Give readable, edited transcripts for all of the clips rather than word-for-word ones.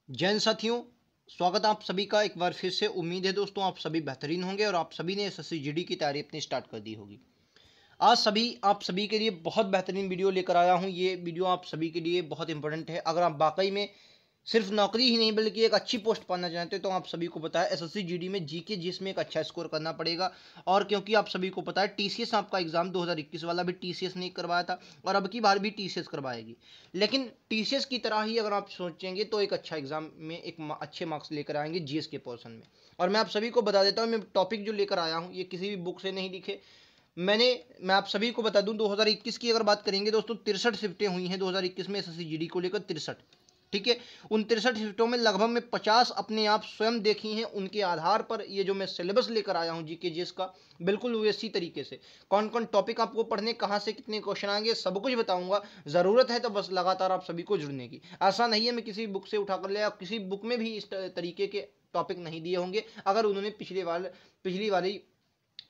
जैन साथियों, स्वागत है आप सभी का एक बार फिर से। उम्मीद है दोस्तों आप सभी बेहतरीन होंगे और आप सभी ने एसएससी जीडी की तैयारी अपनी स्टार्ट कर दी होगी। आज आप सभी के लिए बहुत बेहतरीन वीडियो लेकर आया हूं। ये वीडियो आप सभी के लिए बहुत इंपॉर्टेंट है। अगर आप वाकई में सिर्फ नौकरी ही नहीं बल्कि एक अच्छी पोस्ट पाना चाहते हैं तो आप सभी को पता है एसएससी जीडी में जीके जिसमें एक अच्छा स्कोर करना पड़ेगा। और क्योंकि आप सभी को पता है टीसीएस आपका एग्जाम 2021 वाला भी टीसीएस ने करवाया था और अब की बार भी टीसीएस करवाएगी। लेकिन टीसीएस की तरह ही अगर आप सोचेंगे तो एक अच्छा एग्जाम में एक अच्छे मार्क्स लेकर आएंगे जीएस के पोर्शन में। और मैं आप सभी को बता देता हूँ, मैं टॉपिक जो लेकर आया हूँ ये किसी भी बुक से नहीं लिखे। मैं आप सभी को बता दूं 2021 की अगर बात करेंगे दोस्तों, 63 शिफ्टें हुई हैं 2021 में एसएससी जीडी को लेकर, 63। ठीक है, उन 63 शिफ्टों में लगभग मैं 50 अपने आप स्वयं देखी हैं। उनके आधार पर ये जो मैं सिलेबस लेकर आया हूं जीके जीएस का, बिल्कुल वैसी तरीके से कौन कौन टॉपिक आपको पढ़ने, कहां से कितने क्वेश्चन आएंगे, सब कुछ बताऊंगा। जरूरत है तो बस लगातार आप सभी को जुड़ने की। ऐसा नहीं है मैं किसी बुक से उठाकर ले, किसी बुक में भी इस तरीके के टॉपिक नहीं दिए होंगे अगर उन्होंने पिछली वाली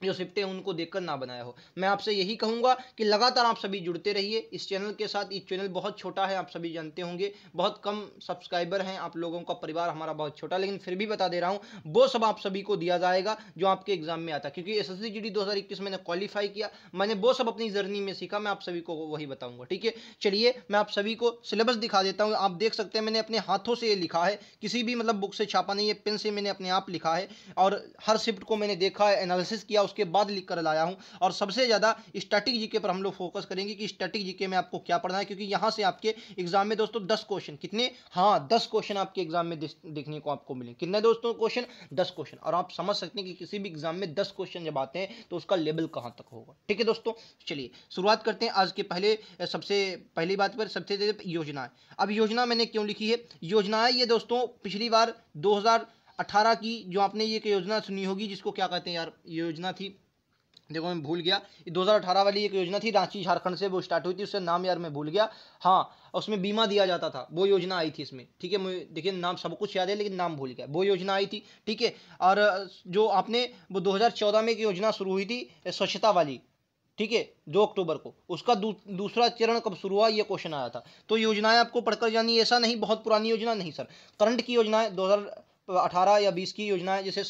जो शिफ्टें उनको देखकर ना बनाया हो। मैं आपसे यही कहूंगा कि लगातार आप सभी जुड़ते रहिए इस चैनल के साथ। ये चैनल बहुत छोटा है, आप सभी जानते होंगे, बहुत कम सब्सक्राइबर हैं, आप लोगों का परिवार हमारा बहुत छोटा, लेकिन फिर भी बता दे रहा हूं वो सब आप सभी को दिया जाएगा जो आपके एग्जाम में आता है। क्योंकि एसएससी जीडी 2021 मैंने क्वालिफाई किया, मैंने वो सब अपनी जर्नी में सीखा, मैं आप सभी को वही बताऊंगा। ठीक है, चलिए मैं आप सभी को सिलेबस दिखा देता हूँ। आप देख सकते हैं मैंने अपने हाथों से ये लिखा है, किसी भी मतलब बुक से छापा नहीं है, पेन से मैंने अपने आप लिखा है और हर शिफ्ट को मैंने देखा है, एनालिसिस किया, उसके बाद लिख कर लाया हूं। और सबसे ज्यादा स्टैटिक जीके पर हम लोग फोकस करेंगे कि स्टैटिक जीके में आपको क्या पढ़ना है, क्योंकि यहां से आपके एग्जाम में दोस्तों 10 क्वेश्चन, कितने, हाँ 10 क्वेश्चन आपके एग्जाम में देखने को आपको मिले। कितने दोस्तों क्वेश्चन? 10 क्वेश्चन। और आप समझ सकते हैं कि किसी भी एग्जाम में 10 क्वेश्चन जब आते हैं तो उसका लेवल कहां तक होगा। ठीक है दोस्तों, चलिए शुरुआत करते हैं आज के सबसे पहली बात पर। सबसे योजना। अब योजना मैंने क्यों लिखी है? योजनाएं ये दोस्तों पिछली बार 2018 की जो आपने ये योजना सुनी होगी, जिसको क्या कहते हैं यार, योजना थी, देखो मैं भूल गया। ये 2018 वाली एक योजना थी, रांची झारखंड से वो स्टार्ट हुई थी, उससे नाम यार मैं भूल गया। हाँ, उसमें बीमा दिया जाता था, वो योजना आई थी इसमें। ठीक है, मुझे देखिए नाम सब कुछ याद है लेकिन नाम भूल गया, वो योजना आई थी। ठीक है, और जो आपने वो 2014 में एक योजना शुरू हुई थी स्वच्छता वाली, ठीक है, 2 अक्टूबर को, उसका दूसरा चरण कब शुरू हुआ ये क्वेश्चन आया था। तो योजनाएं आपको पढ़कर जानी, ऐसा नहीं बहुत पुरानी योजना नहीं सर, करंट की योजनाएं 2018 या 20 की योजनाएं। जैसे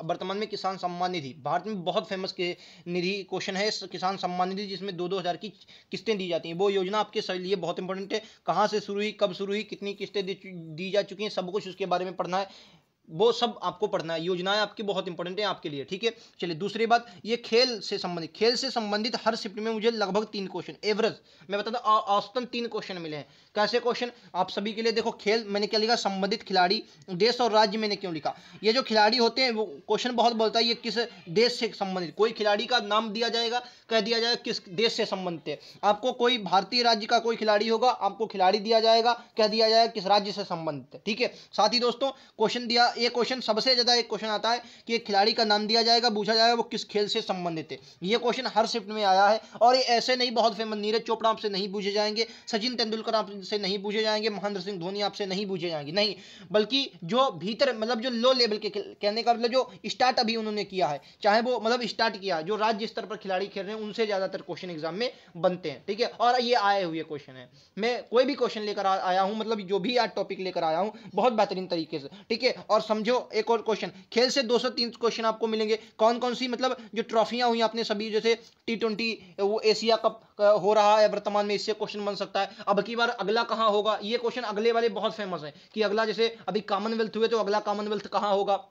वर्तमान में किसान सम्मान निधि, भारत में बहुत फेमस के निधि क्वेश्चन है किसान सम्मान निधि, जिसमें 2-2 हज़ार की किस्तें दी जाती हैं। वो योजना आपके लिए बहुत इंपॉर्टेंट है। कहाँ से शुरू हुई, कब शुरू हुई, कितनी किस्तें दी जा चुकी हैं, सब कुछ उसके बारे में पढ़ना है, वो सब आपको पढ़ना है। योजनाएं आपकी बहुत इंपॉर्टेंट है आपके लिए। ठीक है, चलिए दूसरी बात, ये खेल से संबंधित हर शिफ्ट में मुझे लगभग 3 क्वेश्चन एवरेज, मैं बताता हूं औसतन 3 क्वेश्चन मिले हैं। कैसे क्वेश्चन आप सभी के लिए? देखो, खेल मैंने क्या लिखा, संबंधित खिलाड़ी, देश और राज्य मैंने क्यों लिखा, ये जो खिलाड़ी होते हैं वो क्वेश्चन बहुत बोलता है ये किस देश से संबंधित, कोई खिलाड़ी का नाम दिया जाएगा, कह दिया जाएगा किस देश से संबंधित है। आपको कोई भारतीय राज्य का कोई खिलाड़ी होगा, आपको खिलाड़ी दिया जाएगा, कह दिया जाएगा किस राज्य से संबंधित है। ठीक है, साथ ही दोस्तों क्वेश्चन दिया, एक क्वेश्चन सबसे ज्यादा एक क्वेश्चन आता है कि एक खिलाड़ी का नाम दिया जाएगा, पूछा जाएगा वो किस खेल से संबंधित है। ये क्वेश्चन हर शिफ्ट में आया है और ये ऐसे नहीं बहुत फेमस, नीरज चोपड़ा आपसे नहीं पूछे जाएंगे, सचिन तेंदुलकर आपसे नहीं पूछे जाएंगे, महेंद्र सिंह धोनी आपसे नहीं पूछे जाएंगे, नहीं, बल्कि जो भीतर मतलब जो लो लेवल के, कहने का मतलब जो स्टार्ट अभी उन्होंने किया है, चाहे वो मतलब स्टार्ट किया जो राज्य स्तर पर खिलाड़ी खेल रहे हैं, उनसे ज्यादातर क्वेश्चन एग्जाम में बनते हैं। ठीक है, और ये आए हुए क्वेश्चन है, मैं कोई भी क्वेश्चन लेकर आया हूं, मतलब जो भी आज टॉपिक लेकर आया हूं बहुत बेहतरीन तरीके से। ठीक है, और समझो एक और क्वेश्चन, खेल से 203 क्वेश्चन आपको मिलेंगे। कौन कौन सी मतलब जो ट्रॉफियां हुई आपने सभी, जैसे T20 वो एशिया कप हो रहा है वर्तमान में, इससे क्वेश्चन बन सकता है। अब की बार अगला कहां होगा, ये क्वेश्चन अगले वाले बहुत फेमस है कि अगला, जैसे अभी कॉमनवेल्थ हुए तो अगला कॉमनवेल्थ कहां होगा।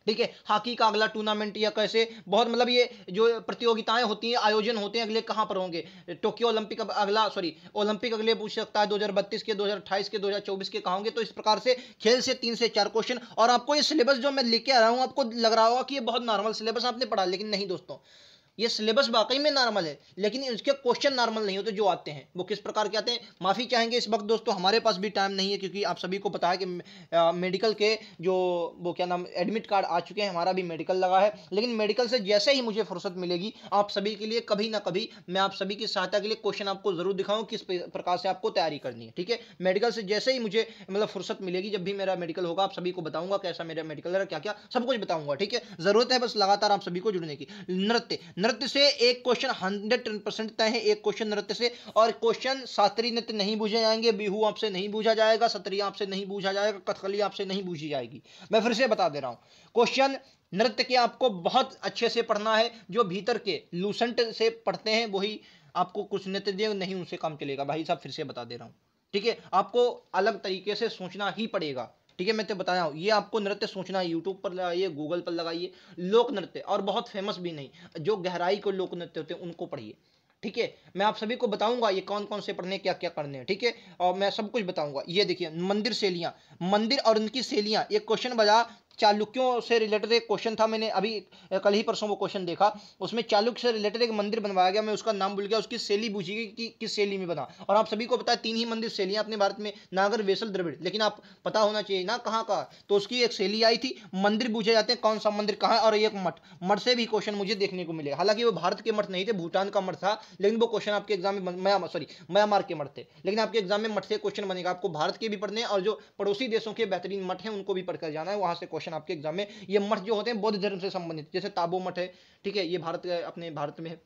ठीक है, हॉकी का अगला टूर्नामेंट या कैसे, बहुत मतलब ये जो प्रतियोगिताएं होती हैं, आयोजन होते हैं, अगले कहां पर होंगे। टोक्यो ओलंपिक अगला, सॉरी ओलंपिक अगले पूछ सकता है, 2032 के, 2028 के, 2024 के कहां होंगे। तो इस प्रकार से खेल से 3 से 4 क्वेश्चन। और आपको ये सिलेबस जो मैं लेके आ रहा हूं, आपको लग रहा होगा कि ये बहुत नॉर्मल सिलेबस आपने पढ़ा, लेकिन नहीं दोस्तों, ये सिलेबस वाकई में नॉर्मल है, लेकिन इसके क्वेश्चन नॉर्मल नहीं होते जो आते हैं। वो किस प्रकार के आते हैं, माफी चाहेंगे इस वक्त दोस्तों, हमारे पास भी टाइम नहीं है, क्योंकि आप सभी को पता है कि मेडिकल के जो वो क्या नाम एडमिट कार्ड आ चुके हैं, हमारा भी मेडिकल लगा है। लेकिन मेडिकल से जैसे ही मुझे फुर्सत मिलेगी आप सभी के लिए कभी ना कभी मैं आप सभी की सहायता के लिए क्वेश्चन आपको जरूर दिखाऊं किस प्रकार से आपको तैयारी करनी है। ठीक है, मेडिकल से जैसे ही मुझे मतलब फुर्सत मिलेगी, जब भी मेरा मेडिकल होगा, आप सभी को बताऊंगा कैसा मेरा मेडिकल है, क्या क्या सब कुछ बताऊंगा। ठीक है, जरूरत है बस लगातार आप सभी को जुड़ने की। नृत्य नृत्य से एक क्वेश्चन 110% तय है, एक क्वेश्चन नृत्य से। और क्वेश्चन शास्त्रीय नृत्य नहीं पूछे जाएंगे, बिहू आपसे नहीं पूछा जाएगा, सत्रिय आपसे नहीं पूछा जाएगा, कथकली आपसे नहीं पूछी जाएगी। मैं फिर से बता दे रहा हूं, क्वेश्चन नृत्य के आपको बहुत अच्छे से पढ़ना है, जो भीतर के लूसेंट से पढ़ते हैं वही आपको कुछ नृत्य दिए, नहीं उनसे काम चलेगा भाई साहब, फिर से बता दे रहा हूं। ठीक है, आपको अलग तरीके से सोचना ही पड़ेगा। ठीक है, मैं तो बताया हूँ, ये आपको नृत्य सोचना है, यूट्यूब पर लगाइए, गूगल पर लगाइए, लोक नृत्य, और बहुत फेमस भी नहीं, जो गहराई को लोक नृत्य होते हैं उनको पढ़िए। ठीक है, मैं आप सभी को बताऊंगा ये कौन कौन से पढ़ने, क्या क्या करने हैं। ठीक है, और मैं सब कुछ बताऊंगा। ये देखिए, मंदिर शैलियां, मंदिर और उनकी शैलियां, एक क्वेश्चन बजा, चालुक्यों से रिलेटेड एक क्वेश्चन था, मैंने अभी कल ही परसों वो क्वेश्चन देखा, उसमें चालुक्य से रिलेटेड एक मंदिर बनवाया गया, मैं उसका नाम भूल गया, उसकी शैली पूछी गई कि किस शैली में बना। और आप सभी को पता है 3 ही मंदिर शैलियां अपने भारत में, नागर, वेसल, द्रविड़, लेकिन आप पता होना चाहिए ना कहाँ का, तो उसकी एक शैली आई थी। मंदिर पूछे जाते हैं, कौन सा मंदिर कहाँ है, और एक मठ, मठ से भी क्वेश्चन मुझे देखने को मिले, हालांकि वो भारत के मठ नहीं थे, भूटान का मठ था, लेकिन वो क्वेश्चन आपके एग्जाम में म्यांमार के मठ थे, लेकिन आपके एग्जाम में मठ से क्वेश्चन बनेगा। आपको भारत के भी पढ़ने हैं, और जो पड़ोसी देशों के बेहतरीन मठ हैं उनको भी पढ़कर जाना है, वहां से क्वेश्चन आपके एग्जाम में। ये मठ जो होते हैं बौद्ध धर्म से संबंधित, जैसे ताबो मठ है, ठीक है, ये अपने भारत में है।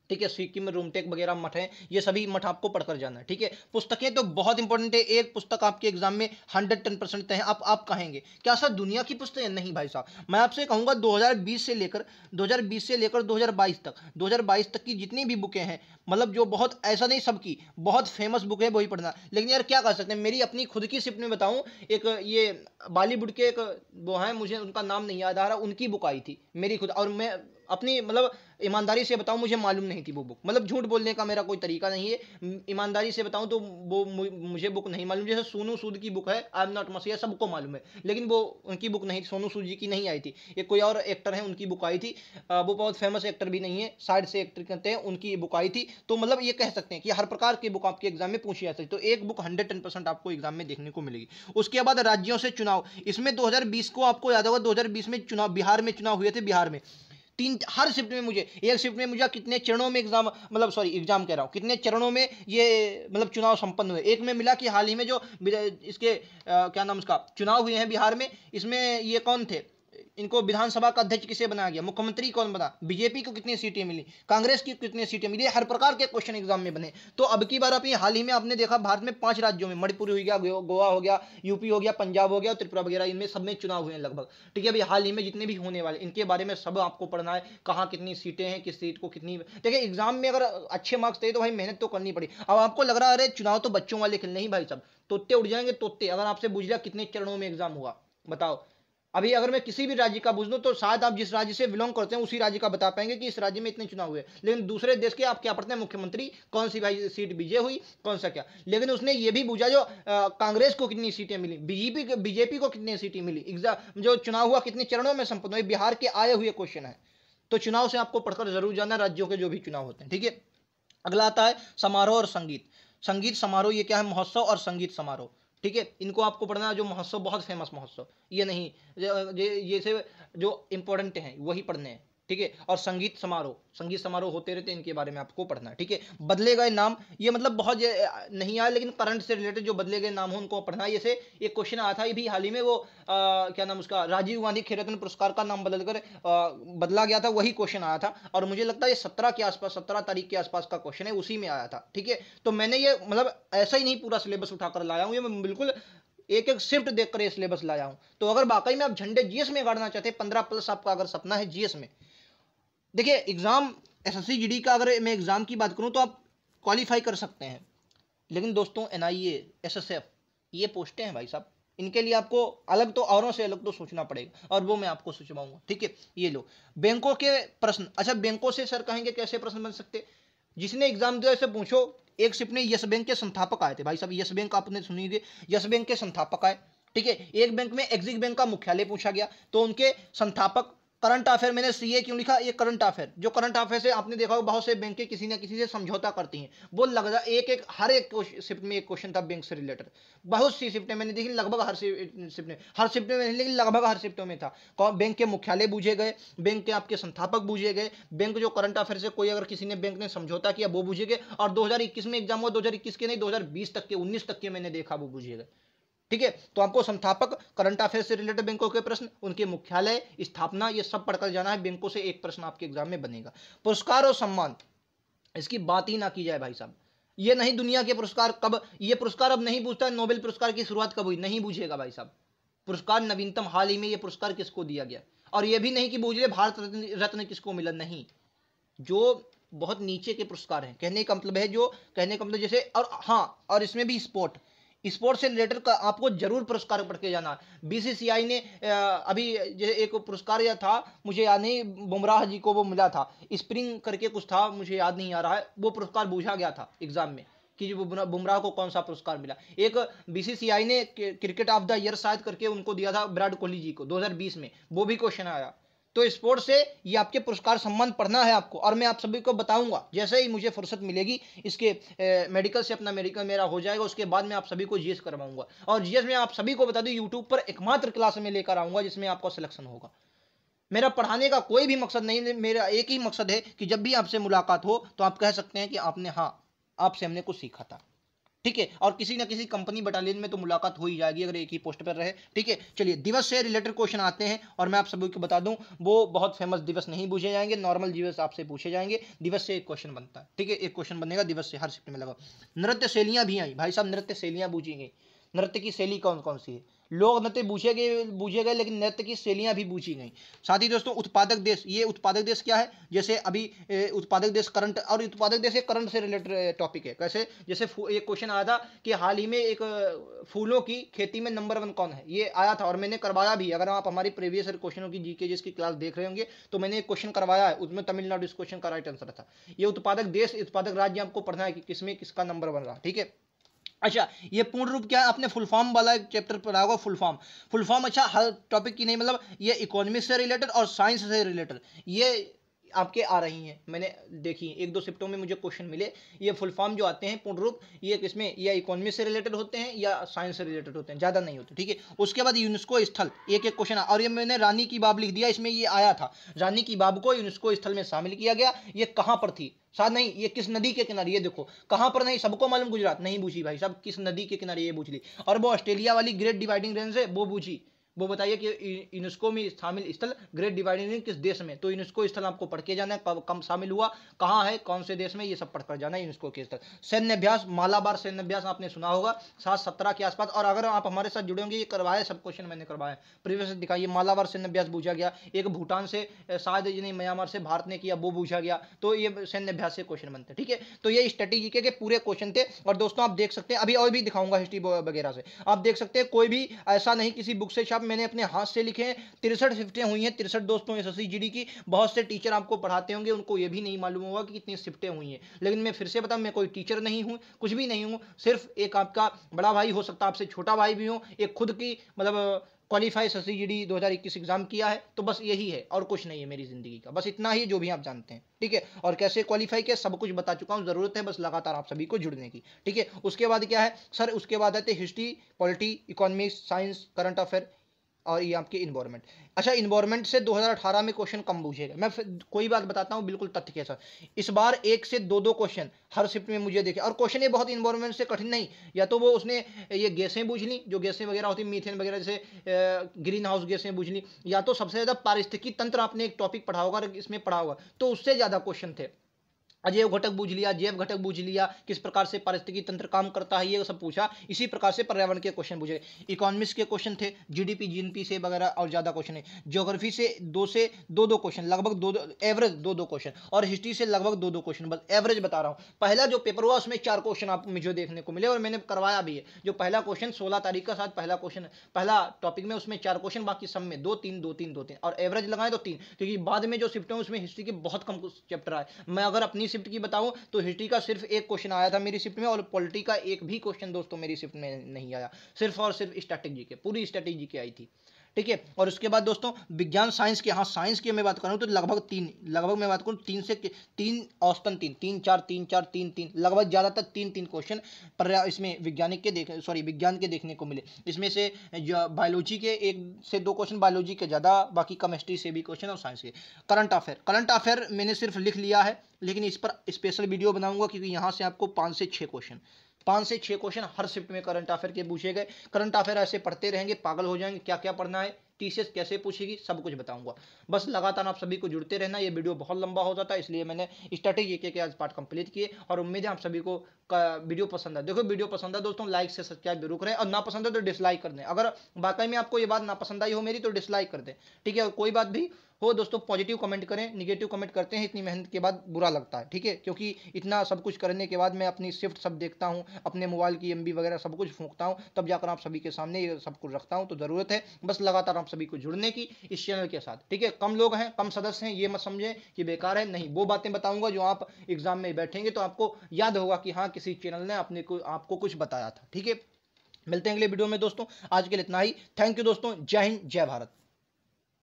ठीक है, सिक्किम में रूमटेक वगैरह मठ है, ये सभी मठ आपको पढ़कर जाना है। ठीक है, पुस्तकें तो बहुत इंपॉर्टेंट है, एक पुस्तक आपके एग्जाम में 110% है। आप कहेंगे क्या सर दुनिया की पुस्तकें? नहीं भाई साहब, मैं आपसे कहूंगा 2020 से लेकर 2022 तक, 2022 तक की जितनी भी बुकें हैं, मतलब जो बहुत, ऐसा नहीं सबकी, बहुत फेमस बुक है वही पढ़ना। लेकिन यार क्या कर सकते हैं, मेरी अपनी खुद की सिर्फ में बताऊं, एक ये बॉलीवुड के एक वो है, मुझे उनका नाम नहीं याद आ रहा, उनकी बुक आई थी मेरी खुद, और मैं अपनी मतलब ईमानदारी से बताऊं, मुझे मालूम नहीं थी वो बुक, मतलब झूठ बोलने का मेरा कोई तरीका नहीं है, ईमानदारी से बताऊं तो वो मुझे बुक नहीं मालूम। जैसे सोनू सूद की बुक है आई एम नॉट मसीहा, सबको मालूम है, लेकिन वो उनकी बुक नहीं, सोनू सूद जी की नहीं आई थी, एक कोई और एक्टर है उनकी बुक आई थी, वो बहुत फेमस एक्टर भी नहीं है, साइड से एक्टर करते हैं, उनकी बुक आई थी। तो मतलब ये कह सकते हैं कि हर प्रकार की बुक आपके एग्जाम में पूछी जा सकती है, तो एक बुक 110% आपको एग्जाम में देखने को मिलेगी। उसके बाद राज्यों से चुनाव, इसमें 2020 को आपको याद होगा, 2020 में चुनाव, बिहार में चुनाव हुए थे, बिहार में हर शिफ्ट में मुझे, एक शिफ्ट में मुझे कितने चरणों में एग्जाम, मतलब सॉरी एग्जाम कह रहा हूँ, कितने चरणों में ये मतलब चुनाव संपन्न हुए। एक में मिला कि हाल ही में जो इसके क्या नाम उसका चुनाव हुए हैं बिहार में, इसमें ये कौन थे, इनको विधानसभा का अध्यक्ष किसे बनाया गया, मुख्यमंत्री कौन बना, बीजेपी को कितनी सीटें मिली, कांग्रेस की कितनी सीटें मिली, हर प्रकार के क्वेश्चन एग्जाम में बने। तो अब की बार अपनी हाल ही में आपने देखा, भारत में 5 राज्यों में, मणिपुर हो गया, गोवा हो गया, यूपी हो गया, पंजाब हो गया, त्रिपुरा वगैरह, इनमें सब में चुनाव हुए हैं लगभग। ठीक है, अभी हाल ही में जितने भी होने वाले, इनके बारे में सब आपको पढ़ना है, कहाँ कितनी सीटें हैं, किस सीट को कितनी। देखिए एग्जाम में अगर अच्छे मार्क्स चाहिए तो भाई मेहनत तो करनी पड़ी। अब आपको लग रहा है अरे चुनाव तो बच्चों वाले खेल, नहीं भाई साहब, तोते उड़ जाएंगे तोते, अगर आपसे पूछ लिया कितने चरणों में एग्जाम हुआ बताओ। अभी अगर मैं किसी भी राज्य का पूछ दूं तो शायद आप जिस राज्य से बिलोंग करते हैं उसी राज्य का बता पाएंगे कि इस राज्य में इतने चुनाव हुए, लेकिन दूसरे देश के आप क्या पढ़ते हैं, मुख्यमंत्री कौन सी भाई सीट विजय हुई, कौन सा क्या। लेकिन उसने ये भी पूछा जो कांग्रेस को कितनी सीटें मिली, बीजेपी को कितनी सीटें मिली, एग्जाम जो चुनाव हुआ कितने चरणों में संपन्न हुए, बिहार के आए हुए क्वेश्चन है। तो चुनाव से आपको पढ़कर जरूर जाना, राज्यों के जो भी चुनाव होते हैं। ठीक है, अगला आता है समारोह और संगीत। संगीत समारोह ये क्या है, महोत्सव और संगीत समारोह। ठीक है, इनको आपको पढ़ना है, जो महोत्सव बहुत फेमस महोत्सव, ये नहीं, ये से जो इंपॉर्टेंट हैं वही पढ़ने हैं। ठीक है, और संगीत समारोह होते रहते हैं, इनके बारे में आपको पढ़ना है। ठीक है, बदले गए नाम, ये मतलब बहुत नहीं आया, लेकिन करंट से रिलेटेड जो बदले गए नाम हो उनको पढ़ना है। जैसे एक क्वेश्चन आया था ये भी हाल ही में, वो क्या नाम उसका, राजीव गांधी खेल रत्न पुरस्कार का नाम बदलकर बदला गया था, वही क्वेश्चन आया था, और मुझे लगता है ये 17 के आसपास, 17 तारीख के आसपास का क्वेश्चन है, उसी में आया था। ठीक है, तो मैंने ये मतलब ऐसा ही नहीं पूरा सिलेबस उठाकर लाया हूँ, ये मैं बिल्कुल एक एक शिफ्ट देखकर ये सिलेबस लाया हूं। तो अगर वाकई में आप झंडे जीएस में गाड़ना चाहते हैं, 15+ आपका अगर सपना है जीएस में, देखिए एग्जाम एसएससी जीडी का अगर मैं एग्जाम की बात करूं तो आप क्वालिफाई कर सकते हैं, लेकिन दोस्तों एनआईए, एसएसएफ, ये पोस्टें हैं भाई साहब, इनके लिए आपको अलग तो, औरों से अलग तो सोचना पड़ेगा, और वो मैं आपको सोचवाऊंगा। ठीक है, ये लो बैंकों के प्रश्न। अच्छा, बैंकों से सर कहेंगे कैसे प्रश्न बन सकते, जिसने एग्जाम दिया से पूछो। एक शिफ्ट में यस बैंक के संस्थापक आए थे भाई साहब, यस बैंक आपने सुनी थी, यस बैंक के संस्थापक आए। ठीक है, एक बैंक में एक्सिस बैंक का मुख्यालय पूछा गया, तो उनके संस्थापक। करंट अफेयर, मैंने सीए क्यों लिखा, ये करंट अफेयर, जो करंट अफेयर से आपने देखा होगा बहुत से बैंक के किसी ना किसी से समझौता करती हैं, वो लग जा एक हर एक शिफ्ट में एक क्वेश्चन था बैंक से रिलेटेड, बहुत सी शिफ्टें मैंने देखी, लगभग हर शिफ्ट में नहीं, लेकिन लगभग हर शिफ्टों में था। बैंक के मुख्यालय पूछे गए, बैंक के आपके संस्थापक पूछे गए, बैंक जो करंट अफेयर से कोई अगर किसी ने बैंक ने समझौता किया वो पूछे गए, और 2021 में एग्जाम हुआ, 2021 के नहीं 2020 तक के, 19 तक के मैंने देखा वो पूछे गए। ठीक है। तो आपको संस्थापक, करंट अफेयर से रिलेटेड बैंकों के प्रश्न, उनके मुख्यालय, स्थापना, ये सब पढ़कर जाना है। बैंकों से एक प्रश्न आपके एग्जाम में बनेगा। पुरस्कार और सम्मान, इसकी बात ही ना की जाए भाई साहब। ये नहीं दुनिया के पुरस्कार कब, ये पुरस्कार अब नहीं पूछता है नोबेल पुरस्कार की शुरुआत कब हुई, नहीं पूछेगा भाई साहब। पुरस्कार नवीनतम हाल ही में ये पुरस्कार किसको दिया गया, और ये भी नहीं कि पूछ ले भारत रत्न किसको मिला, नहीं। जो बहुत नीचे के पुरस्कार हैं, कहने का मतलब है, जो कहने का मतलब जैसे, और हाँ, और इसमें भी स्पोर्ट से रिलेटेड का आपको जरूर पुरस्कार पढ़ के जाना। बीसीसीआई ने अभी एक पुरस्कार या था, मुझे याद नहीं, बुमराह जी को वो मिला था, स्प्रिंग करके कुछ था, मुझे याद नहीं आ रहा है, वो पुरस्कार पूछा गया था एग्जाम में कि बुमराह को कौन सा पुरस्कार मिला। एक बीसीसीआई ने क्रिकेट ऑफ द ईयर शायद करके उनको दिया था विराट कोहली जी को 2020 में, वो भी क्वेश्चन आया। तो स्पोर्ट्स से ये आपके पुरस्कार सम्मान पढ़ना है आपको, और मैं आप सभी को बताऊंगा जैसे ही मुझे फुर्सत मिलेगी। इसके मेडिकल से अपना मेडिकल मेरा हो जाएगा, उसके बाद मैं आप सभी को जीएस करवाऊंगा। और जीएस में आप सभी को बता दूं, यूट्यूब पर एकमात्र क्लास में लेकर आऊंगा जिसमें आपका सिलेक्शन होगा। मेरा पढ़ाने का कोई भी मकसद नहीं, मेरा एक ही मकसद है कि जब भी आपसे मुलाकात हो तो आप कह सकते हैं कि आपने, हाँ, आपसे हमने कुछ सीखा था। ठीक है। और किसी ना किसी कंपनी बटालियन में तो मुलाकात हो ही जाएगी अगर एक ही पोस्ट पर रहे। ठीक है। चलिए, दिवस से रिलेटेड क्वेश्चन आते हैं, और मैं आप सभी को बता दूं वो बहुत फेमस दिवस नहीं पूछे जाएंगे, नॉर्मल दिवस आपसे पूछे जाएंगे। दिवस से एक क्वेश्चन बनता है। ठीक है, एक क्वेश्चन बनेगा दिवस से, हर शिफ्ट में लगा। नृत्य शैलियां भी आई भाई साहब, नृत्य शैलियां पूछी गई। नृत्य की शैली कौन कौन सी है, लोक नृत्य पूछे गए, लेकिन नृत्य की शैलियां भी पूछी गई। साथ ही दोस्तों, उत्पादक देश, ये उत्पादक देश क्या है, जैसे अभी उत्पादक देश करंट, और उत्पादक देश एक करंट से रिलेटेड टॉपिक है। कैसे, जैसे एक क्वेश्चन आया था कि हाल ही में एक फूलों की खेती में नंबर 1 कौन है, ये आया था, और मैंने करवाया भी। अगर आप हमारी प्रीवियस क्वेश्चनों की जीके जिसकी क्लास देख रहे होंगे, तो मैंने एक क्वेश्चन करवाया है, उसमें तमिलनाडु इस क्वेश्चन का राइट आंसर था। ये उत्पादक देश, उत्पादक राज्य आपको पढ़ना है कि किसमें किसका नंबर बन रहा। ठीक है। अच्छा, ये पूर्ण रूप क्या है, आपने फुल फॉर्म वाला एक चैप्टर पढ़ा होगा, फुल फॉर्म। अच्छा, हर टॉपिक की नहीं, मतलब ये इकोनॉमिक्स से रिलेटेड और साइंस से रिलेटेड ये आपके आ रही हैं। मैंने देखी 1-2 शिफ्टों में मुझे क्वेश्चन मिले, ये फुल फॉर्म जो आते हैं पूर्ण रूप, ये किसमें, या इकोनॉमिक्स से रिलेटेड होते हैं या साइंस से रिलेटेड होते हैं, ज़्यादा नहीं होते। ठीक है। उसके बाद यूनेस्को स्थल, एक एक क्वेश्चन, और ये मैंने रानी की बाब लिख दिया, इसमें ये आया था, रानी की बाब को यूनेस्को स्थल में शामिल किया गया। ये कहाँ पर थी, शायद नहीं, ये किस नदी के किनारे, ये देखो कहां पर, नहीं सबको मालूम, गुजरात नहीं पूछी भाई साहब, किस नदी के किनारे ये पूछ ली। और वो ऑस्ट्रेलिया वाली ग्रेट डिवाइडिंग रेंज है, वो पूछी। वो बताइए कि यूनेस्को में शामिल स्थल ग्रेट डिवाइडिंग रेंज किस देश में, तो यूनेस्को स्थल आपको पढ़ के जाना है, कब शामिल हुआ, कहाँ है, कौन से देश में, ये सब पढ़कर जाना है यूनेस्को के स्थल। सैन्य अभ्यास, मालाबार सैन्य अभ्यास आपने सुना होगा, 717 के आसपास। और अगर आप हमारे साथ जुड़े होंगे, ये करवाए सब क्वेश्चन मैंने करवाए प्रीवियस दिखाइए। मालाबार सैन्य अभ्यास पूछा गया, एक भूटान से, शायद नहीं म्यांमार से भारत ने किया, वो पूछा गया। तो ये सैन्य अभ्यास से क्वेश्चन बनते हैं। ठीक है। तो ये स्ट्रेटेजी के पूरे क्वेश्चन थे। और दोस्तों आप देख सकते हैं, अभी और भी दिखाऊंगा हिस्ट्री वगैरह से, आप देख सकते हैं कोई भी ऐसा नहीं किसी बुक से छाप, मैंने अपने हाथ से लिखे हैं। 63 शिफ्टें हुई हैं, 63 दोस्तों एसएससी जीडी की। बहुत से टीचर आपको पढ़ाते होंगे, उनको ये भी नहीं मालूम होगा कि कितनी शिफ्टें हुई हैं। लेकिन मैं फिर से बताऊं, मैं कोई टीचर नहीं हूं, कुछ भी नहीं हूं, सिर्फ एक आपका बड़ा भाई, हो सकता है आपसे छोटा भाई भी हूं, एक खुद की मतलब क्वालिफाई एसएससी जीडी 2021 एग्जाम किया है, तो बस यही है, और कुछ नहीं है मेरी जिंदगी का, बस इतना ही जो भी आप जानते हैं। ठीक है। और कैसे क्वालिफाई किया सब कुछ बता चुका हूं, जरूरत है बस लगातार आप सभी को जुड़ने की। ठीक है। उसके बाद क्या है सर, उसके बाद आते history, polity, economics, science, current affair, और ये आपके इन्वायरमेंट। अच्छा, इन्वायरमेंट से 2018 में क्वेश्चन कम पूछेगा। मैं कोई बात बताता हूँ बिल्कुल तथ्य के साथ, इस बार 1 से 2 क्वेश्चन हर शिफ्ट में मुझे देखे। और क्वेश्चन ये बहुत इन्वायरमेंट से कठिन नहीं, या तो वो उसने ये गैसें पूछ ली, जो गैसें वगैरह होती, मीथेन वगैरह, जैसे ग्रीन हाउस गैसें पूछ ली, या तो सबसे ज़्यादा पारिस्थितिकी तंत्र आपने एक टॉपिक पढ़ा होगा, इसमें पढ़ा होगा, तो उससे ज़्यादा क्वेश्चन थे। अजैव घटक बूझ लिया, जैव घटक बूझ लिया, किस प्रकार से पारिस्थितिकी तंत्र काम करता है, ये सब पूछा। इसी प्रकार से पर्यावरण के क्वेश्चन पूछे। इकोनॉमिक्स के क्वेश्चन थे, जीडीपी जीएनपी से वगैरह, और ज्यादा क्वेश्चन है। ज्योग्राफी से 2 से 2 क्वेश्चन, लगभग 2 एवरेज 2 क्वेश्चन, और हिस्ट्री से लगभग 2 क्वेश्चन, बस एवरेज बता रहा हूँ। पहला जो पेपर हुआ उसमें 4 क्वेश्चन आप मुझे देखने को मिले, और मैंने करवाया भी है। जो पहला क्वेश्चन 16 तारीख का साथ पहला क्वेश्चन, पहला टॉपिक में, उसमें 4 क्वेश्चन, बाकी सब में 2-3 2-3 2-3, और एवरेज लगाए तो 3, क्योंकि बाद में जो शिफ्ट है उसमें हिस्ट्री के बहुत कम चैप्टर आए। मैं अगर अपनी शिफ्ट की बताऊं तो हिस्ट्री का सिर्फ 1 क्वेश्चन आया था मेरी शिफ्ट में, और पॉलिटी का एक भी क्वेश्चन दोस्तों मेरी शिफ्ट में नहीं आया, सिर्फ और सिर्फ स्ट्रैटेजी के, पूरी स्ट्रैटेजी की आई थी। ठीक है। और उसके बाद दोस्तों विज्ञान साइंस के, हाँ साइंस की मैं बात करूँ तो लगभग मैं बात करूँ 3 से 3 औसतन 3 लगभग ज़्यादातर 3 क्वेश्चन पर इसमें विज्ञान के देखने को मिले। इसमें से बायोलॉजी के 1 से 2 क्वेश्चन, बायोलॉजी के ज़्यादा, बाकी केमिस्ट्री से भी क्वेश्चन, और साइंस के। करंट अफेयर मैंने सिर्फ लिख लिया है, लेकिन इस पर स्पेशल वीडियो बनाऊंगा, क्योंकि यहाँ से आपको 5 से 6 क्वेश्चन 5 से 6 क्वेश्चन हर शिफ्ट में करंट अफेयर के पूछे गए। करंट अफेयर ऐसे पढ़ते रहेंगे, पागल हो जाएंगे, क्या क्या पढ़ना है, टीसीएस कैसे पूछेगी, सब कुछ बताऊंगा। बस लगातार आप सभी को जुड़ते रहना। ये वीडियो बहुत लंबा हो जाता है, इसलिए मैंने स्ट्रैटेजी के आज पार्ट कंप्लीट किए और उम्मीद है आप सभी को वीडियो पसंद है। देखो वीडियो पसंद है दोस्तों, लाइक से सब्सक्राइब जरूर करें, और ना पसंद है तो डिसलाइक कर दें। अगर वाकई में आपको ये बात ना पसंद आई हो मेरी तो डिसलाइक कर दें, ठीक है। और कोई बात भी हो दोस्तों, पॉजिटिव कमेंट करें, निगेटिव कमेंट करते हैं इतनी मेहनत के बाद बुरा लगता है, ठीक है। क्योंकि इतना सब कुछ करने के बाद मैं अपनी शिफ्ट सब देखता हूँ, अपने मोबाइल की एमबी वगैरह सब कुछ फूंकता हूँ, तब जाकर आप सभी के सामने ये सब कुछ रखता हूँ। तो ज़रूरत है बस लगातार आप सभी को जुड़ने की इस चैनल के साथ, ठीक है। कम लोग हैं, कम सदस्य हैं, ये मत समझें कि बेकार है, नहीं। वो बातें बताऊंगा जो आप एग्जाम में बैठेंगे तो आपको याद होगा कि हाँ किसी चैनल ने आपको कुछ बताया था, ठीक है। मिलते हैं अगले वीडियो में दोस्तों, आज के लिए इतना ही। थैंक यू दोस्तों, जय हिंद, जय भारत।